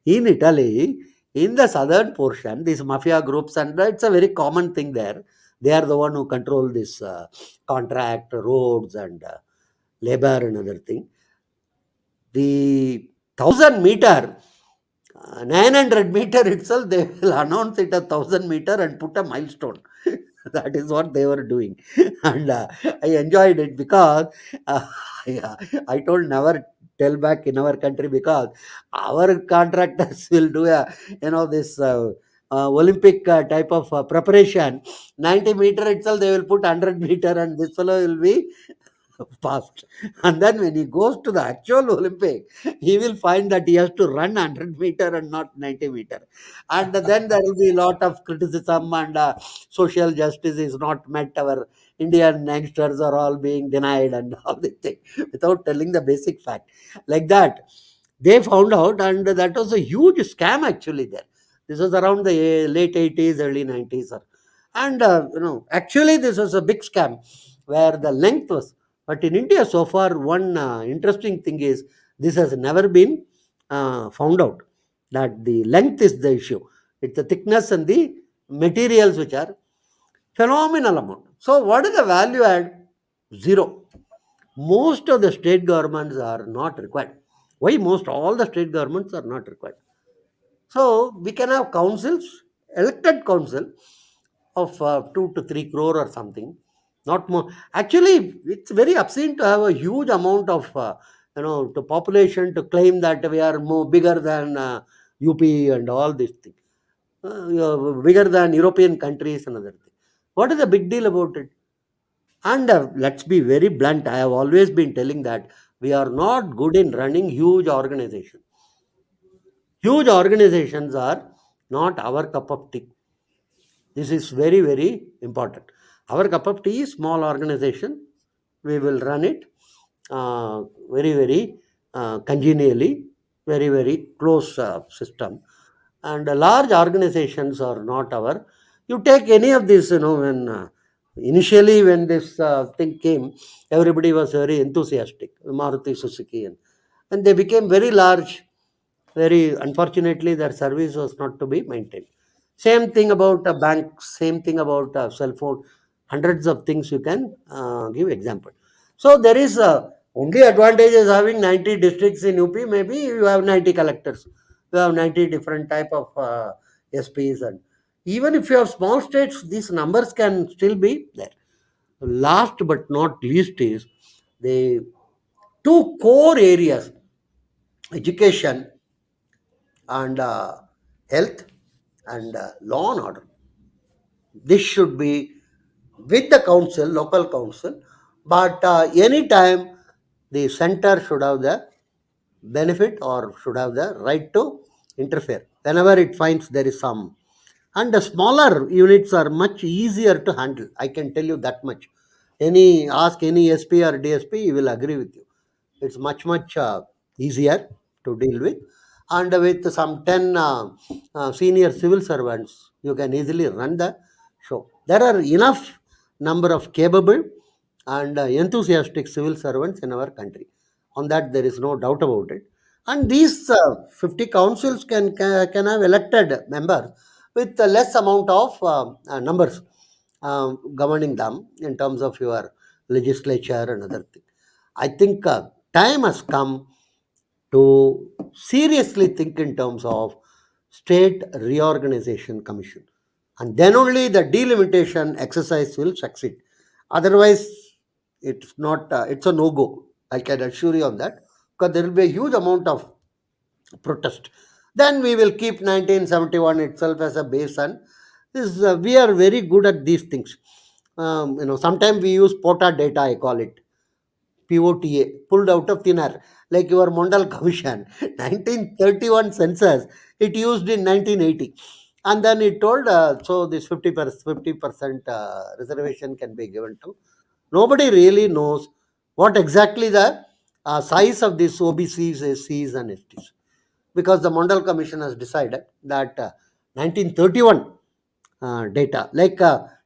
in Italy, in the southern portion, these mafia groups, and it's a very common thing there. They are the one who control this contract, roads, and labor and other thing. The 1,000 meter, 900 meter itself, they will announce it 1,000 meter and put a milestone. That is what they were doing. And I enjoyed it because uh, yeah, I told never tell back in our country, because our contractors will do this Olympic type of preparation. 90 meter itself, they will put 100 meter, and this fellow will be fast. And then when he goes to the actual Olympic, he will find that he has to run 100 meter and not 90 meter. And then there will be a lot of criticism, and social justice is not met. Our Indian youngsters are all being denied and all this thing, without telling the basic fact. Like that, they found out, and that was a huge scam actually there. This was around the late 80s, early 90s. And, actually, this was a big scam where the length was. But in India, so far, one interesting thing is, this has never been found out, that the length is the issue. It's the thickness and the materials which are phenomenal amount. So, what is the value add? Zero. Most of the state governments are not required. Why most all the state governments are not required? So we can have councils, elected council of 2 to 3 crore or something, not more. Actually, it's very obscene to have a huge amount of to population, to claim that we are more bigger than UP and all these things, bigger than European countries and other things. What is the big deal about it? And let's be very blunt. I have always been telling that we are not good in running huge organizations. Huge organizations are not our cup of tea. This is very, very important. Our cup of tea is small organization. We will run it very, very congenially, very, very close system. And large organizations are not our. You take any of this, when initially when this thing came, everybody was very enthusiastic. Maruti Suzuki, and they became very large. Very unfortunately, their service was not to be maintained. Same thing about a bank, same thing about a cell phone. Hundreds of things you can give example. So there is only advantage is having 90 districts in UP. Maybe you have 90 collectors. You have 90 different type of SPs, and even if you have small states, these numbers can still be there. Last but not least is the two core areas: education and health, and law and order. This should be with the council, local council, but anytime the center should have the benefit, or should have the right to interfere whenever it finds there is some. And the smaller units are much easier to handle. I can tell you that much. Ask any SP or DSP, he will agree with you. It's much easier to deal with. And with some 10 senior civil servants, you can easily run the show. There are enough number of capable and enthusiastic civil servants in our country. On that, there is no doubt about it. And these 50 councils can have elected members with less amount of numbers governing them in terms of your legislature and other things. I think time has come to seriously think in terms of state reorganization commission, and then only the delimitation exercise will succeed. Otherwise, it's a no go, I can assure you on that, because there will be a huge amount of protest. Then we will keep 1971 itself as a base, and we are very good at these things. Sometimes we use pota data, I call it POTA, pulled out of thin air, like your Mondal Commission, 1931 census, it used in 1980. And then it told, so this 50% reservation can be given to. Nobody really knows what exactly the size of these OBCs, SCs, and STs. Because the Mondal Commission has decided that 1931 data, like,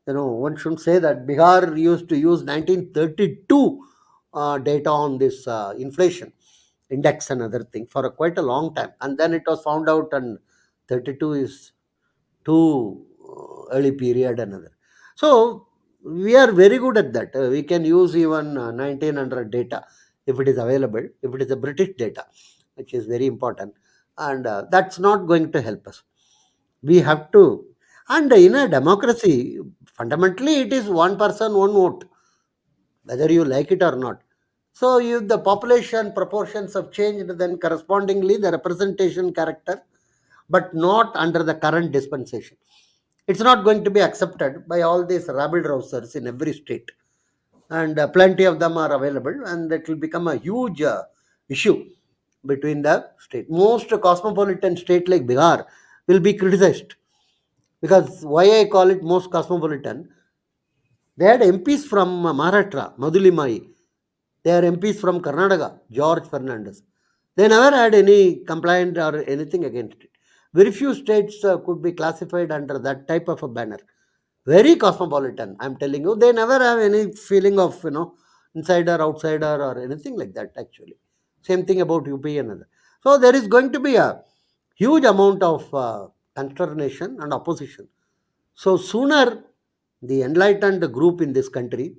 one shouldn't say that Bihar used to use 1932 data on this inflation index and other thing for quite a long time, and then it was found out, and 32 is too early period and other. So we are very good at that. We can use even 1900 data if it is available, if it is a British data, which is very important, and that's not going to help us. We have to, and in a democracy, fundamentally it is one person, one vote, whether you like it or not. So if the population proportions have changed, then correspondingly the representation character, but not under the current dispensation. It's not going to be accepted by all these rabble rousers in every state, and plenty of them are available, and it will become a huge issue between the state. Most cosmopolitan state like Bihar will be criticized, because why I call it most cosmopolitan, they had MPs from Maharashtra, Madulimai. They are MPs from Karnataka, George Fernandez. They never had any complaint or anything against it. Very few states could be classified under that type of a banner. Very cosmopolitan, I'm telling you. They never have any feeling of, insider, outsider, or anything like that, actually. Same thing about UP and other. So there is going to be a huge amount of consternation and opposition. So sooner the enlightened group in this country,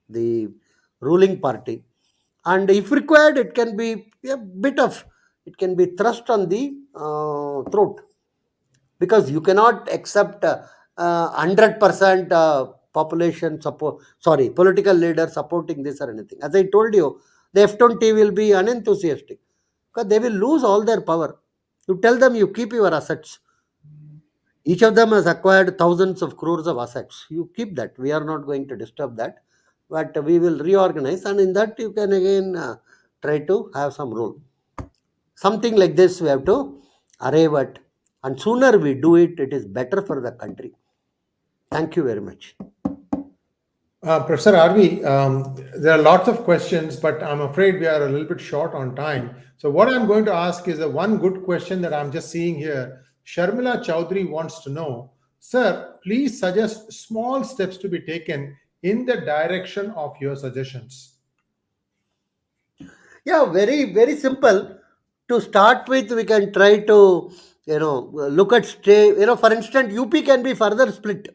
the ruling party, and if required, it can be a bit of, it can be thrust on the throat, because you cannot accept 100% population support, sorry, political leaders supporting this or anything. As I told you, the F20 will be unenthusiastic, because they will lose all their power. You tell them, you keep your assets. Each of them has acquired thousands of crores of assets. You keep that. We are not going to disturb that, but we will reorganize, and in that you can again try to have some role. Something like this we have to arrive at, and sooner we do it, it is better for the country. Thank you very much. Professor RV, there are lots of questions, but I'm afraid we are a little bit short on time. So what I'm going to ask is a one good question that I'm just seeing here. Sharmila Chowdhury wants to know, sir, please suggest small steps to be taken in the direction of your suggestions. Yeah, very, very simple. To start with, we can try to, look at for instance, UP can be further split.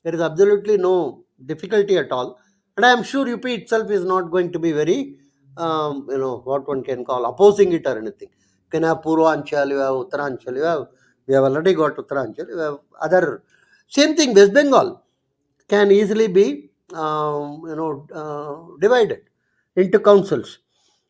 There is absolutely no difficulty at all. And I am sure UP itself is not going to be very, what one can call opposing it or anything. You can have Purvanchal, you have Uttaranchal, we have already got Uttaranchal, you have other. Same thing, West Bengal can easily be, divided into councils.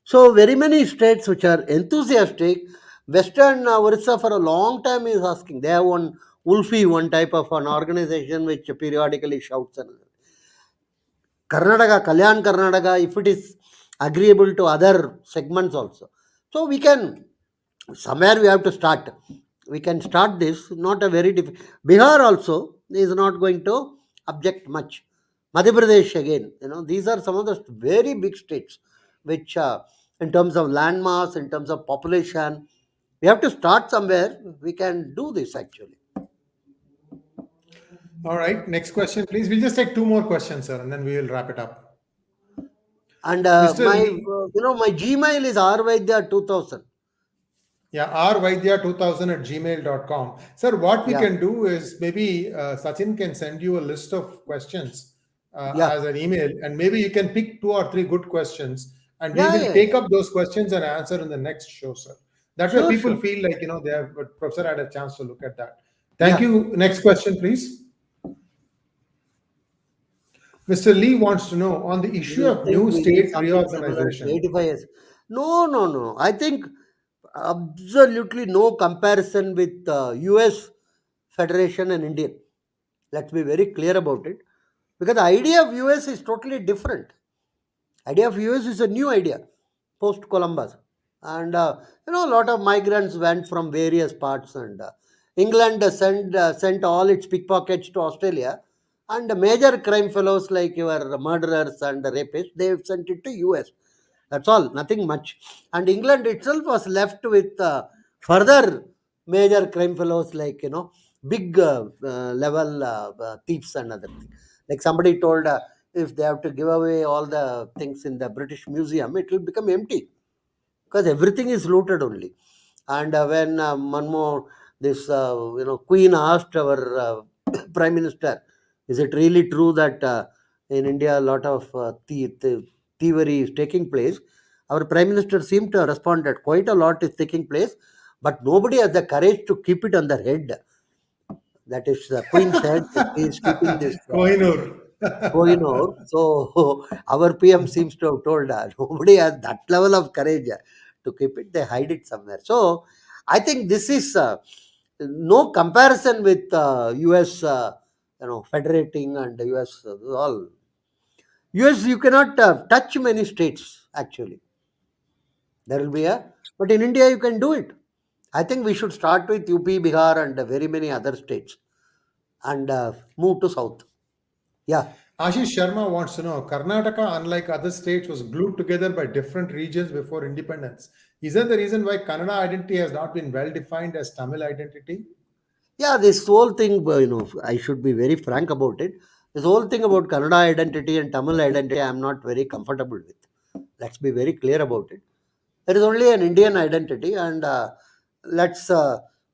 So very many states which are enthusiastic, Western Orissa for a long time is asking. They have one Wolfie, one type of an organization which periodically shouts. And Karnataka, Kalyan Karnataka, if it is agreeable to other segments also. So we can, somewhere we have to start. We can start this, not a very difficult. Bihar also is not going to object much. Madhya Pradesh again, these are some of the very big states which, in terms of land mass, in terms of population, we have to start somewhere. We can do this actually. All right, next question, please. We'll just take two more questions, sir, and then we will wrap it up. And Mr. my, Lee, my Gmail is rvaidya2000. yeah, rvaidya2000 at gmail.com. Sir, what we Yeah, can do is maybe Sachin can send you a list of questions yeah, as an email, and maybe you can pick two or three good questions, and we yeah, will yeah, take yeah. up those questions and answer in the next show, sir. That way, Sure, people sure. feel like, they have, Professor had a chance to look at that. Thank Yeah. you. Next question, please. Mr. Lee wants to know on the Do issue you of think new we need state something similar to reorganization. 85 years? No, no, no. I think absolutely no comparison with US Federation and Indian. Let's be very clear about it. Because the idea of US is totally different. Idea of US is a new idea post Columbus, and a lot of migrants went from various parts, and England sent all its pickpockets to Australia, and the major crime fellows like your murderers and rapists, they sent it to US. That's all, nothing much. And England itself was left with further major crime fellows like big level thieves and other things. Like somebody told, if they have to give away all the things in the British Museum, it will become empty because everything is looted only. And when Manmo, this Queen asked our Prime Minister, "Is it really true that in India a lot of thievery is taking place?" Our Prime Minister seemed to respond that quite a lot is taking place, but nobody has the courage to keep it on their head. That is, the Queen said that she is keeping this. Kohinoor. So our PM seems to have told us nobody has that level of courage to keep it. They hide it somewhere. So I think this is no comparison with US, federating and US all. US you cannot touch many states actually. There will be but in India you can do it. I think we should start with UP, Bihar, and very many other states and move to south. Yeah. Ashish Sharma wants to know Karnataka, unlike other states, was glued together by different regions before independence. Is that the reason why Kannada identity has not been well defined as Tamil identity? Yeah, this whole thing, I should be very frank about it. This whole thing about Kannada identity and Tamil identity, I'm not very comfortable with. Let's be very clear about it. There is only an Indian identity, and let's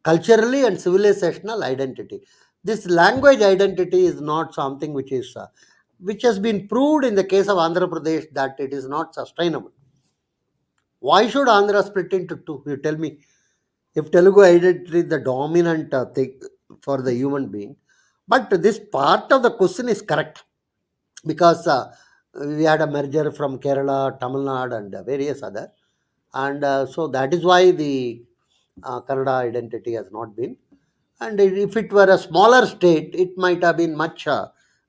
culturally and civilizational identity. This language identity is not something which has been proved in the case of Andhra Pradesh that it is not sustainable. Why should Andhra split into two? You tell me. If Telugu identity is the dominant thing for the human being, but this part of the question is correct because we had a merger from Kerala, Tamil Nadu, and various other, and so that is why the Kannada identity has not been. And if it were a smaller state, it might have been much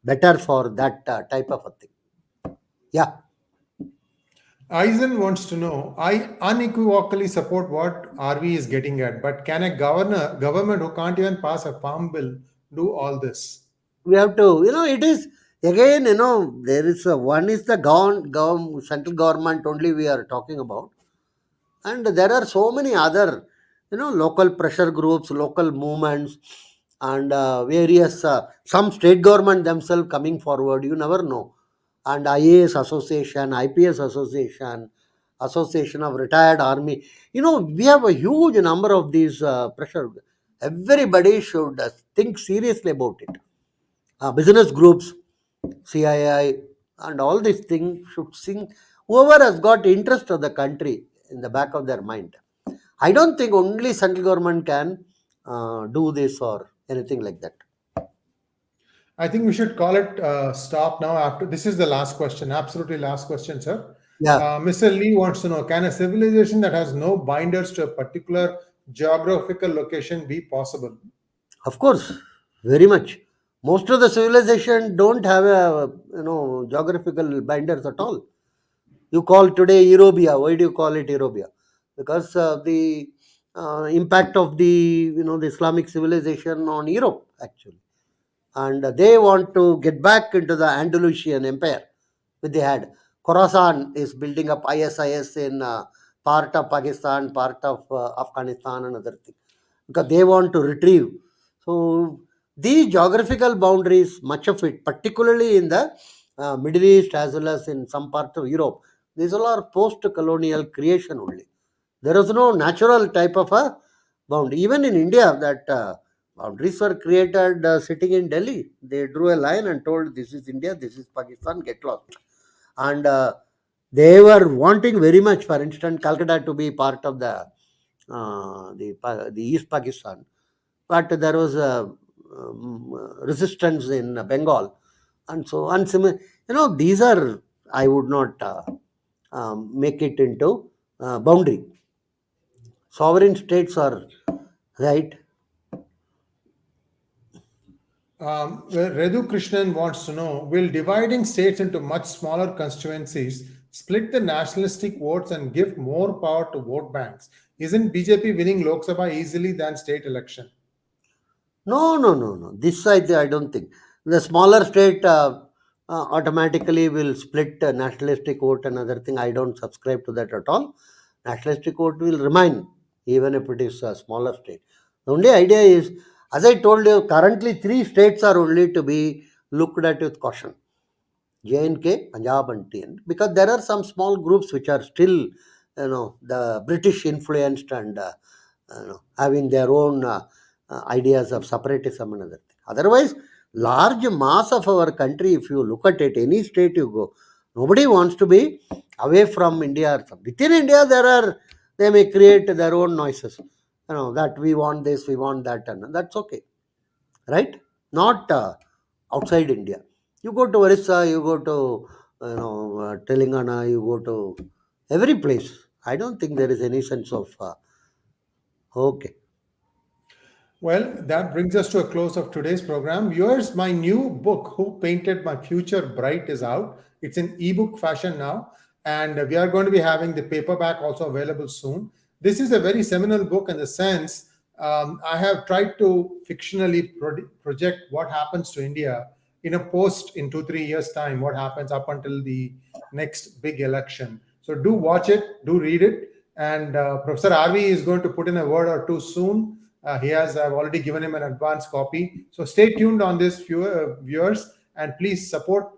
better for that type of a thing. Yeah. Eisen wants to know I unequivocally support what RV is getting at, but can a government who can't even pass a farm bill do all this? We have to, it is again, there is one is the central government only we are talking about, and there are so many other, local pressure groups, local movements, and various some state government themselves coming forward. You never know, and IAS association, IPS association, association of retired army. We have a huge number of these pressure. Everybody should think seriously about it. Business groups, CII, and all these things should sing. Whoever has got interest of the country in the back of their mind. I don't think only central government can do this or anything like that. I think we should call it stop now. After this is the last question, absolutely last question, sir. Yeah, Mr. Lee wants to know: can a civilization that has no binders to a particular geographical location be possible? of course, very much. Most of the civilization don't have a geographical binders at all. You call today Eurobia. Why do you call it Eurobia? Because the impact of the Islamic civilization on Europe actually, and they want to get back into the Andalusian Empire, which they had. Khorasan is building up ISIS in part of Pakistan, part of Afghanistan, and other things because they want to retrieve. So these geographical boundaries, much of it, particularly in the Middle East as well as in some parts of Europe. These all are post-colonial creation only. There is no natural type of a boundary. Even in India, that boundaries were created sitting in Delhi. They drew a line and told, this is India, this is Pakistan, get lost. And they were wanting very much, for instance, Calcutta to be part of the East Pakistan, but there was a resistance in Bengal, and so on. These are, I would not make it into boundary. Sovereign states are right. Redhu Krishnan wants to know, will dividing states into much smaller constituencies split the nationalistic votes and give more power to vote banks? Isn't BJP winning Lok Sabha easily than state election? No, no, no, no. This I don't think. The smaller state automatically will split nationalistic vote and other thing. I don't subscribe to that at all. Nationalistic vote will remain even if it is a smaller state. The only idea is, as I told you, currently 3 states are only to be looked at with caution. J&K, Punjab and TN, because there are some small groups which are still, the British influenced and having their own ideas of separatism and other thing. Otherwise, large mass of our country, if you look at it, any state you go, nobody wants to be away from India. Within India, they may create their own noises. That we want this, we want that, and that's okay, right? Not outside India. You go to Orissa, you go to Telangana, you go to every place. I don't think there is any sense of okay. Well, that brings us to a close of today's program. Viewers, my new book, Who Painted My Future Bright, is out. It's in ebook fashion now, and we are going to be having the paperback also available soon. This is a very seminal book in the sense I have tried to fictionally project what happens to India in a post in 2-3 years' time, what happens up until the next big election. So do watch it, do read it, and Professor RV is going to put in a word or two soon. I've already given him an advance copy. So stay tuned on this, viewers, and please support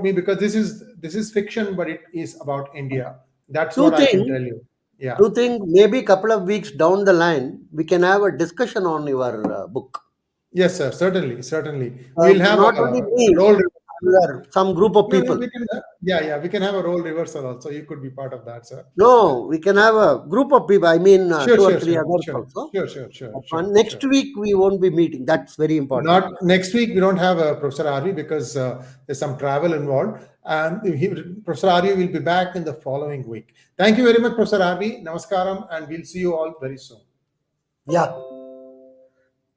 me, because this is fiction, but it is about India. That's Do what I can think, tell you. Yeah. do think maybe a couple of weeks down the line we can have a discussion on your book. Yes, sir. Certainly. We'll have Not a only me, role. other some group of No, no, people. we can. Yeah. We can have a role reversal also. You could be part of that, sir. No, we can have a group of people. I mean, Sure, two or sure, three sure, others sure, also. sure, sure, sure, sure, sure. Next week we won't be meeting. That's very important. Not next week. We don't have Professor RV because there's some travel involved, and Professor RV will be back in the following week. Thank you very much, Professor RV. Namaskaram, and we'll see you all very soon. Yeah.